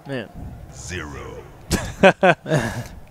Man. 0.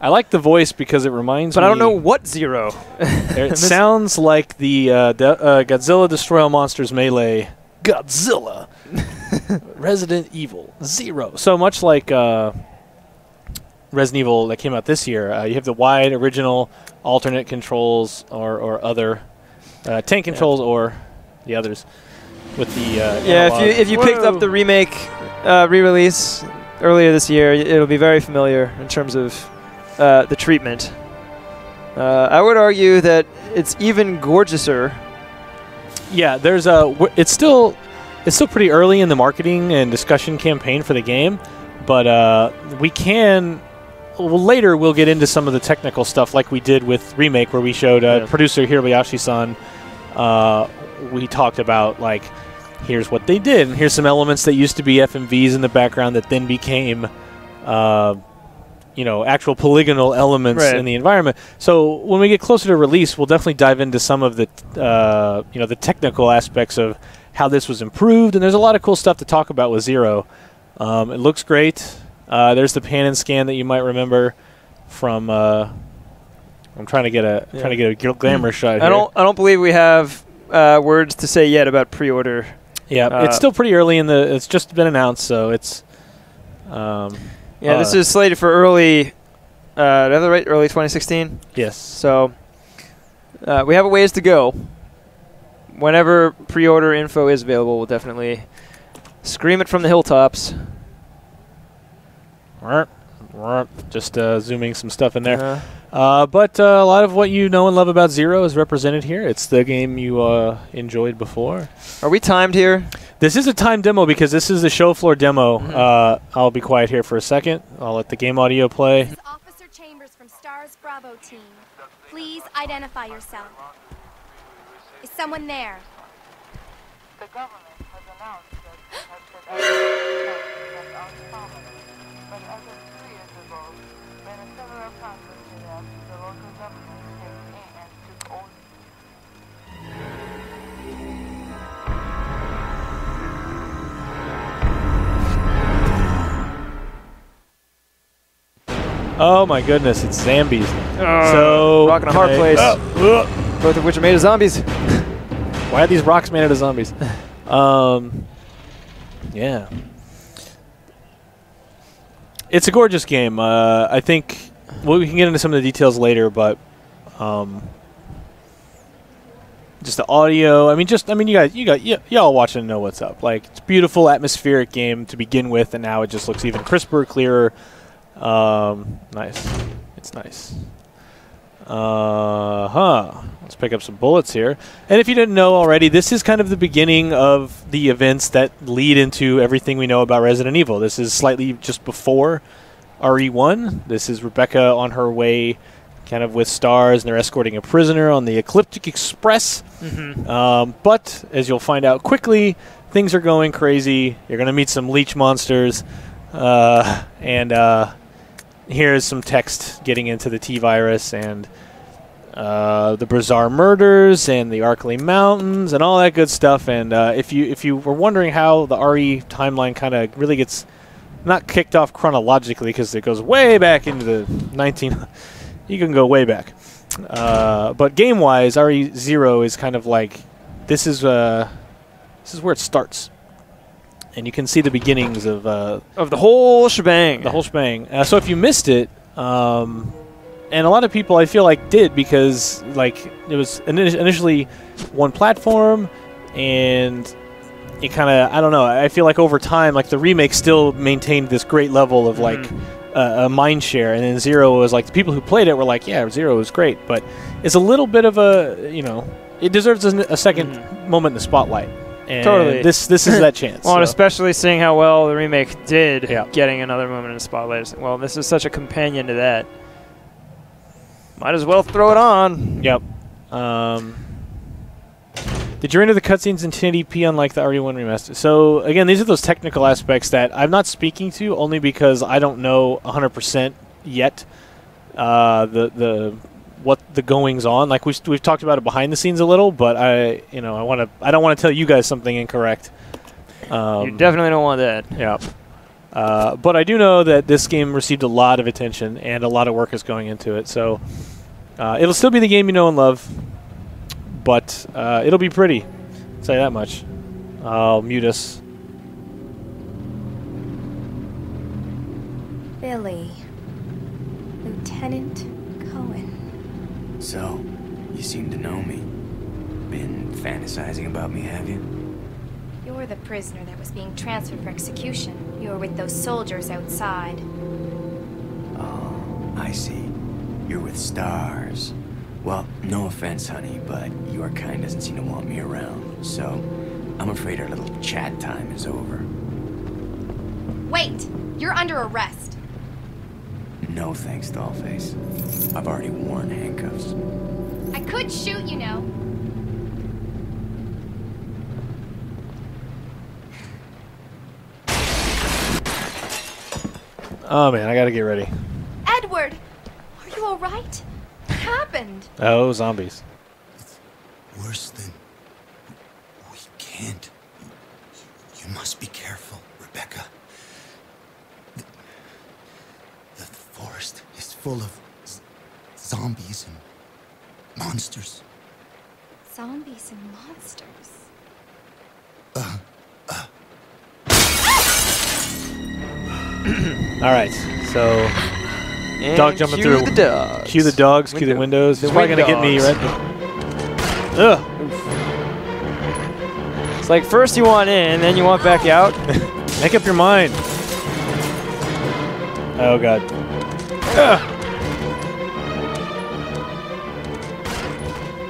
I like the voice because it reminds me. But I don't know what 0. It sounds like the Godzilla Destroy All Monsters Melee. Godzilla. Resident Evil 0. So much like Resident Evil that came out this year, you have the wide original alternate controls or other tank controls or the others with the yeah. If you picked up the remake re-release earlier this year, it'll be very familiar in terms of the treatment. I would argue that it's even gorgeouser. Yeah, there's it's still pretty early in the marketing and discussion campaign for the game, but we can. Well, later we'll get into some of the technical stuff like we did with Remake, where we showed producer Hirobayashi-san. We talked about, like, here's what they did, and here's some elements that used to be FMVs in the background that then became, you know, actual polygonal elements in the environment. So when we get closer to release, we'll definitely dive into some of the, you know, the technical aspects of how this was improved, and there's a lot of cool stuff to talk about with Zero. It looks great. There's the pan and scan that you might remember from. I'm trying to get a glamour shot here. I don't believe we have words to say yet about pre-order. Yeah, it's still pretty early in the. It's just been announced, so it's. Yeah, this is slated for early. Do I have the right? Early 2016. Yes. So we have a ways to go. Whenever pre-order info is available, we'll definitely scream it from the hilltops. Just zooming some stuff in there. But a lot of what you know and love about Zero is represented here. It's the game you enjoyed before. Are we timed here? This is a timed demo because this is the show floor demo. I'll be quiet here for a second. I'll let the game audio play. This is Officer Chambers from STARS Bravo team. Please identify yourself. Is someone there? The government has announced that it has prevented but as of 2 years ago, when several plants were set up, the local government stepped in and took over. Oh my goodness, it's zombies. So rocking a hard place. Both of which are made of zombies. Why are these rocks made out of zombies? Yeah. It's a gorgeous game. I think we can get into some of the details later, but just the audio. Y'all watching know what's up. Like, it's a beautiful atmospheric game to begin with, and now it just looks even crisper, clearer. Nice. It's nice. Let's pick up some bullets here. And if you didn't know already, this is kind of the beginning of the events that lead into everything we know about Resident Evil. This is slightly just before RE1. This is Rebecca on her way kind of with STARS, and they're escorting a prisoner on the Ecliptic Express. But as you'll find out quickly, things are going crazy. You're going to meet some leech monsters. Here's some text getting into the T-Virus and the bizarre murders and the Arklay Mountains and all that good stuff. And if you were wondering how the RE timeline kind of really gets not kicked off chronologically because it goes way back into the 19... You can go way back. But game-wise, RE0 is kind of like... This is where it starts. And you can see the beginnings of the whole shebang. The whole shebang. So if you missed it, and a lot of people I feel like did, because like it was initially one platform, and it kind of, I don't know, I feel like over time, like the remake still maintained this great level of like a mind share, and then Zero was like, the people who played it were like, yeah, Zero was great, but it's a little bit of a, you know, it deserves a second moment in the spotlight. And totally. This is that chance. Well, and especially seeing how well the remake did, getting another moment in the spotlight. Well, this is such a companion to that. Might as well throw it on. Yep. Did you render the cutscenes in 1080p unlike the RE1 remaster? So, again, these are those technical aspects that I'm not speaking to only because I don't know 100% yet what the goings on. Like we've talked about it behind the scenes a little, but I don't want to tell you guys something incorrect. You definitely don't want that. Yeah. But I do know that this game received a lot of attention and a lot of work is going into it. So it'll still be the game you know and love, but it'll be pretty. I'll say that much. I'll mute us. Billy. Lieutenant Cohen. So, you seem to know me. Been fantasizing about me, have you? You're the prisoner that was being transferred for execution. You were with those soldiers outside. Oh, I see. You're with stars. Well, no offense, honey, but your kind doesn't seem to want me around. So, I'm afraid our little chat time is over. Wait! You're under arrest. No thanks, Dollface. I've already worn handcuffs. I could shoot, you know. Oh man, I gotta get ready. Edward! Are you alright? What happened? Oh, zombies. It's worse than... We can't. You must be careful, Rebecca. The forest is full of zombies and monsters. Zombies and monsters. All right, so And dog jumping cue through. the dogs. Cue the dogs. Cue the windows. It's probably gonna get me, right? Ugh. It's like first you want in, then you want back out. Make up your mind. Oh god. Ugh.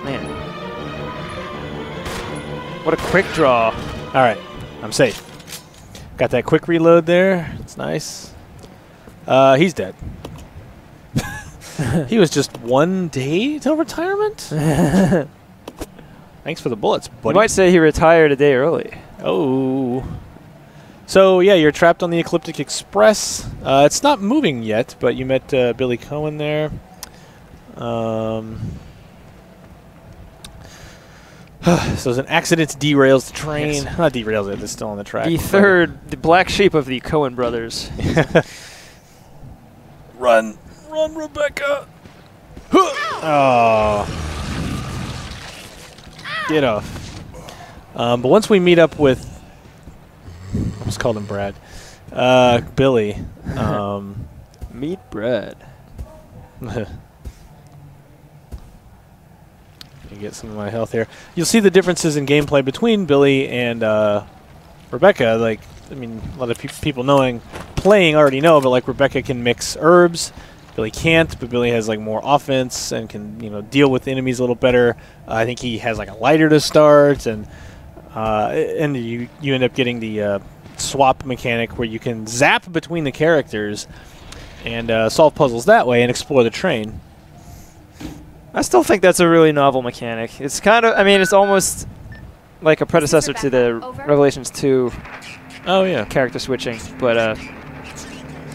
Man. What a quick draw. All right, I'm safe. Got that quick reload there. It's nice. He's dead. He was just 1 day till retirement. Thanks for the bullets, You buddy. might say he retired a day early. Oh. So, yeah, you're trapped on the Ecliptic Express. It's not moving yet, but you met Billy Cohen there. So an accident derails the train. Yes. Not derails it, it's still on the track. The black sheep of the Cohen brothers. Run, Rebecca. Oh. Get off. But once we meet up with, I almost called him Brad, Billy. Meet Brad. Get some of my health here. You'll see the differences in gameplay between Billy and Rebecca. Like, I mean, a lot of people playing already know, but like Rebecca can mix herbs. Billy can't, but Billy has like more offense and can deal with enemies a little better. I think he has like a lighter to start, and you end up getting the swap mechanic where you can zap between the characters and solve puzzles that way and explore the train. I still think that's a really novel mechanic. It's kind of, I mean, it's almost like a predecessor to the Revelations 2 character switching, but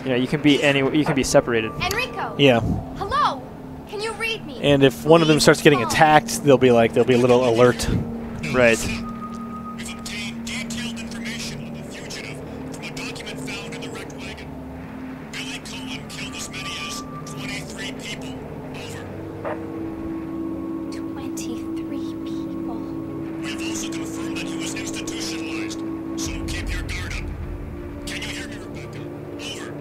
you can be you can be separated. Enrico! Yeah. Hello! Can you read me? And if one of them starts getting attacked, there'll be a little alert. Right. We've obtained detailed information on the fugitive from a document found in the wrecked wagon. Billy Cohen killed as many as 23 people. Over. 23 people. We have also confirmed that he was institutionalized, so keep your guard up. Can you hear me, Rebecca? Over.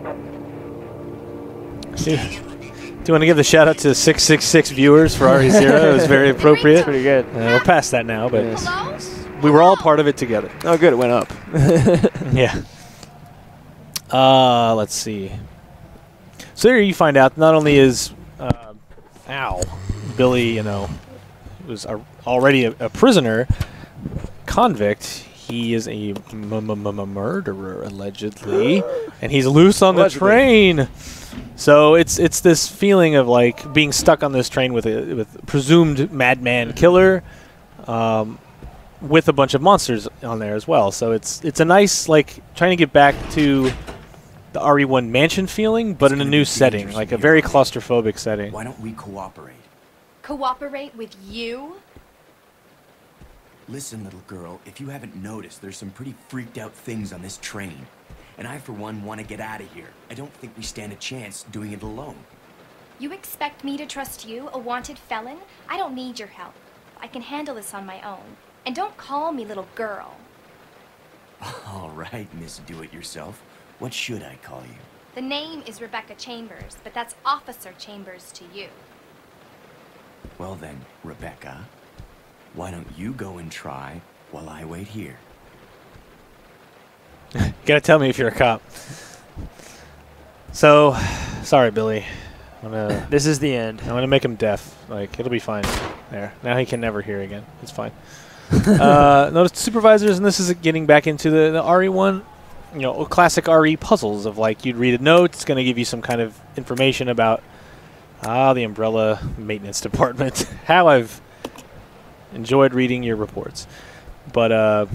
Do you want to give the shout out to 666 viewers for RE0? It was very appropriate. Pretty good. We're past that now, but Hello? we were all part of it together. Oh, good. It went up. Yeah. Let's see. So here you find out not only is Billy, was already a prisoner, convict. He is a murderer allegedly, and he's loose on the train. So it's this feeling of like being stuck on this train with a presumed madman killer, with a bunch of monsters on there as well. So it's a nice like trying to get back to the RE1 mansion feeling, but in a new setting, like a very claustrophobic setting. Why don't we cooperate? Cooperate with you? Listen, little girl, if you haven't noticed, there's some pretty freaked out things on this train. And I, for one, want to get out of here. I don't think we stand a chance doing it alone. You expect me to trust you, a wanted felon? I don't need your help. I can handle this on my own. And don't call me little girl. All right, Miss Do-It-Yourself. What should I call you? The name is Rebecca Chambers, but that's Officer Chambers to you. Well then, Rebecca, why don't you go and try while I wait here? You gotta tell me if you're a cop. So, sorry, Billy. This is the end. I'm gonna make him deaf. Like, it'll be fine. There. Now he can never hear again. It's fine. Notice the supervisors, and this is getting back into the RE1, you know, classic RE puzzles of like you'd read a note, it's gonna give you some kind of information about the Umbrella Maintenance Department. How I've enjoyed reading your reports, but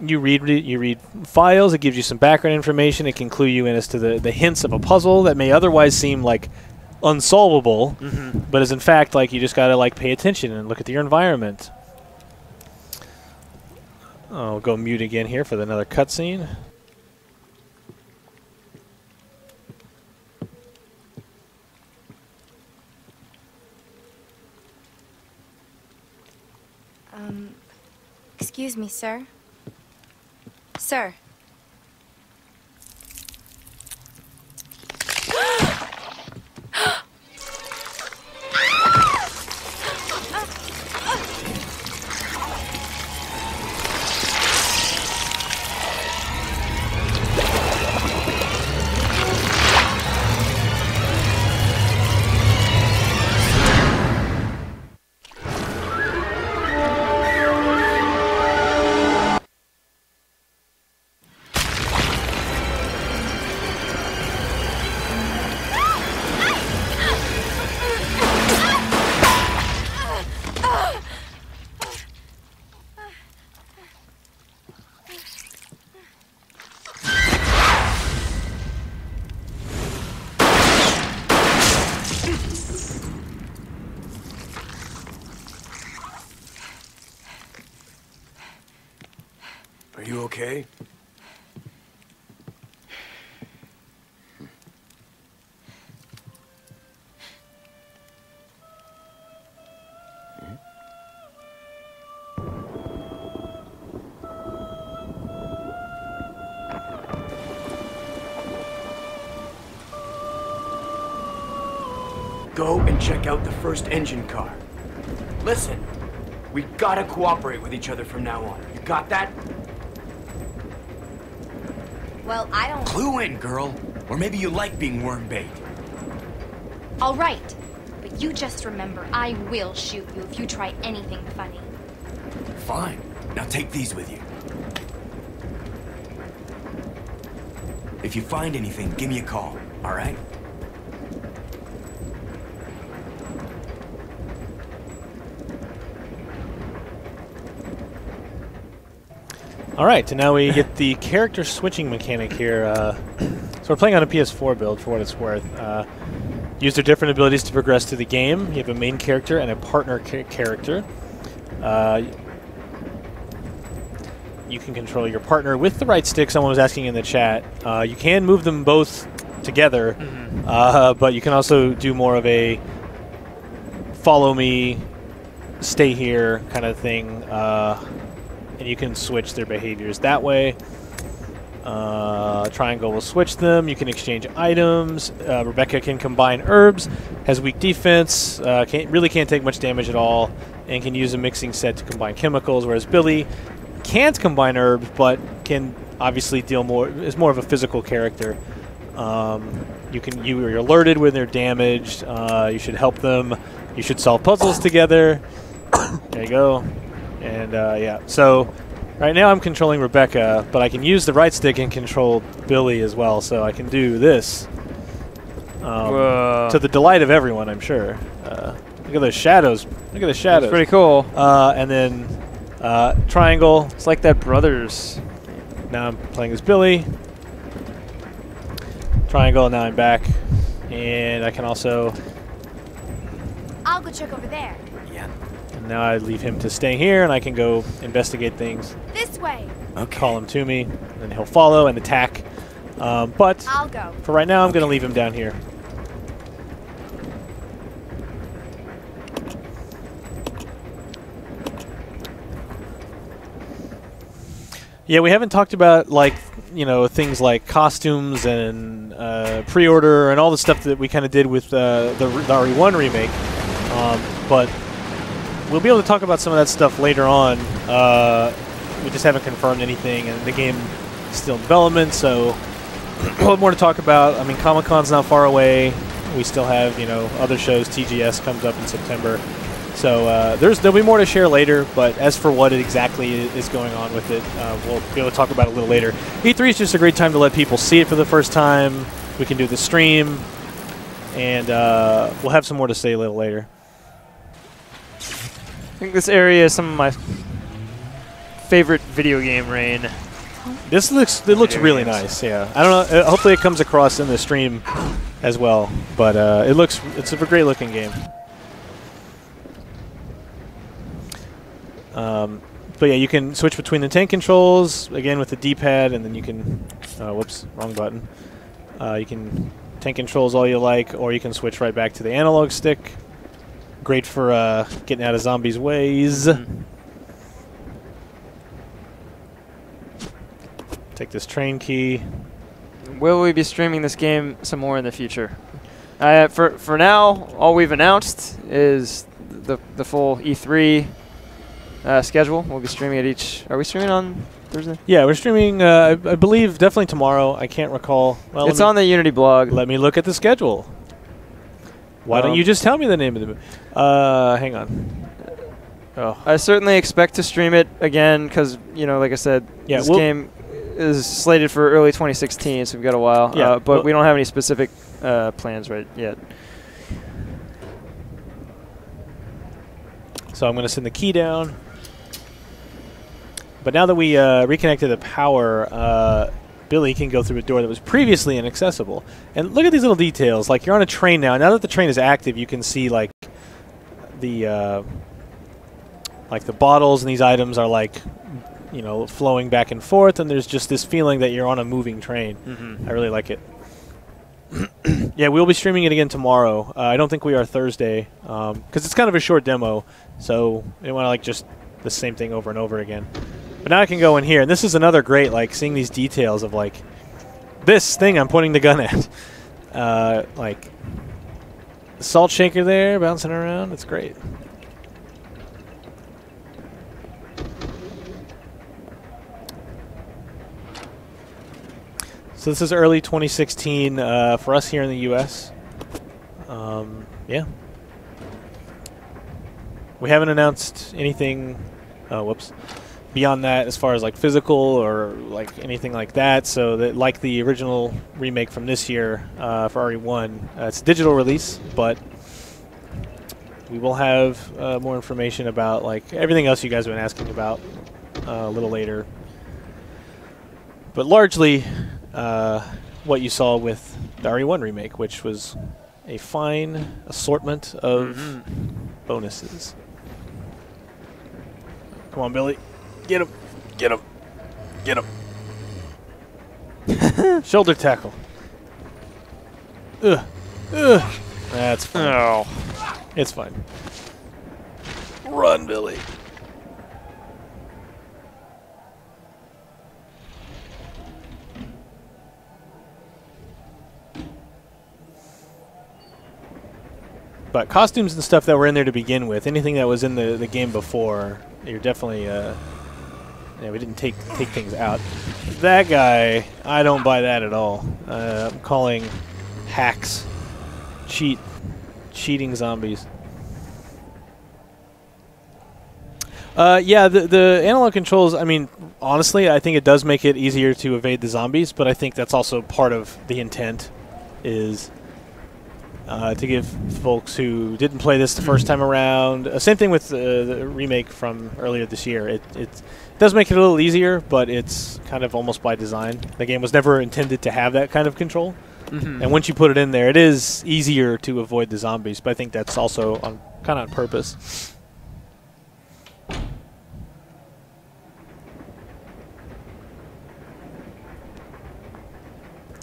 you read files. It gives you some background information. It can clue you in as to the hints of a puzzle that may otherwise seem like unsolvable, but is in fact like you just gotta like pay attention and look at your environment. I'll go mute again here for another cutscene. Excuse me, sir. Sir. Are you okay? Go and check out the first engine car. Listen, we gotta cooperate with each other from now on. You got that? Well, I don't... Clue in, girl. Or maybe you like being worm bait. All right. But you just remember, I will shoot you if you try anything funny. Fine. Now take these with you. If you find anything, give me a call, all right? All right, and now we get the character switching mechanic here. So we're playing on a PS4 build, for what it's worth. Use their different abilities to progress through the game. You have a main character and a partner character. You can control your partner with the right stick. Someone was asking in the chat. You can move them both together, but you can also do more of a follow me, stay here kind of thing. And you can switch their behaviors that way. Triangle will switch them. You can exchange items. Rebecca can combine herbs, has weak defense, really can't take much damage at all, and can use a mixing set to combine chemicals, whereas Billy can't combine herbs, but can obviously deal more, is more of a physical character. You're alerted when they're damaged. You should help them. You should solve puzzles together. There you go. And yeah, so right now I'm controlling Rebecca, but I can use the right stick and control Billy as well, so I can do this to the delight of everyone, I'm sure. Look at those shadows. Look at the shadows. That's pretty cool. And then triangle. It's like that Brothers. Now I'm playing as Billy. Triangle, now I'm back. And I can also... I'll go check over there. Yeah. And now I leave him to stay here, and I can go investigate things. This way. Okay. Call him to me, and he'll follow and attack. But I'll go. for right now, I'm going to leave him down here. Yeah, we haven't talked about, like, you know, things like costumes and pre-order and all the stuff that we kind of did with the RE1 remake. But we'll be able to talk about some of that stuff later on. We just haven't confirmed anything, and the game is still in development, so we'll have more to talk about. I mean, Comic-Con's not far away. We still have, you know, other shows. TGS comes up in September. So there'll be more to share later, but as for what exactly is going on with it, we'll be able to talk about it a little later. E3 is just a great time to let people see it for the first time. We can do the stream, and we'll have some more to say a little later. I think this area is some of my favorite video game rain. It looks really nice. Yeah, I don't know. Hopefully, it comes across in the stream as well. But it's a great looking game. But yeah, you can switch between the tank controls again with the D-pad, and then you can. Whoops, wrong button. You can tank controls all you like, or you can switch right back to the analog stick. Great for getting out of zombies' ways. Take this train key. Will we be streaming this game some more in the future? For now, all we've announced is the full E3 schedule. We'll be streaming at each. Are we streaming on Thursday? Yeah, we're streaming. I believe definitely tomorrow. I can't recall. Well, it's on the Unity blog. Let me look at the schedule. Why don't you just tell me the name of the movie? Hang on. Oh, I certainly expect to stream it again because, you know, like I said, yeah, this game is slated for early 2016, so we've got a while. Yeah, but we don't have any specific plans right yet. So I'm going to send the key down. But now that we reconnected the power, Billy can go through a door that was previously inaccessible. And look at these little details. Like, you're on a train now. Now that the train is active, you can see, like, the bottles and these items are, like, you know, flowing back and forth, and there's just this feeling that you're on a moving train. I really like it. Yeah, we'll be streaming it again tomorrow. I don't think we are Thursday, because it's kind of a short demo, so I don't want to, like, just the same thing over and over again. But now I can go in here, and this is another great, like, seeing these details of, like, this thing I'm pointing the gun at. Like, the salt shaker there bouncing around. It's great. So this is early 2016 for us here in the U.S. Yeah. We haven't announced anything beyond that as far as like physical or like anything like that. So that, like the original remake from this year for RE1, it's a digital release, but we will have more information about like everything else you guys have been asking about a little later. But largely, what you saw with the RE1 remake, which was a fine assortment of bonuses. Come on, Billy. Get him. Get him. Get him. Shoulder tackle. Ugh. Ugh. That's fine. Oh. It's fine. Run, Billy. But costumes and stuff that were in there to begin with, anything that was in the game before, you're definitely, yeah, we didn't take things out. That guy, I don't buy that at all. I'm calling hacks, cheating zombies. Yeah, the analog controls, I mean, honestly, I think it does make it easier to evade the zombies, but I think that's also part of the intent is to give folks who didn't play this the first time around. Same thing with the remake from earlier this year. It does make it a little easier, but it's kind of almost by design. The game was never intended to have that kind of control. And once you put it in there, it is easier to avoid the zombies, but I think that's also kind of on purpose.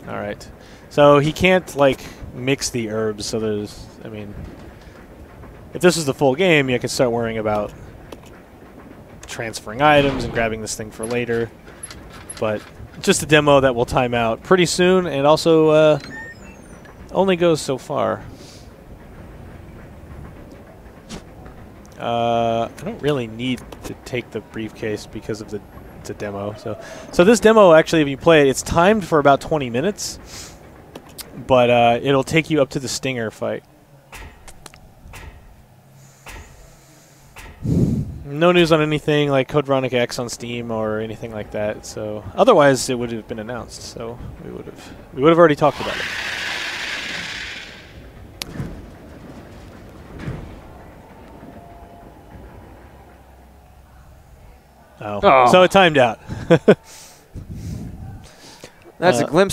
All right. So he can't, like, mix the herbs. So there's, I mean, if this was the full game, you could start worrying about transferring items and grabbing this thing for later. But just a demo that will time out pretty soon, and also only goes so far. I don't really need to take the briefcase because of it's a demo. So this demo, actually, if you play it, it's timed for about 20 minutes, but it'll take you up to the Stinger fight. No news on anything like Code Veronica X on Steam or anything like that. So otherwise, it would have been announced. So we would have already talked about it. Oh. So it timed out. That's a glimpse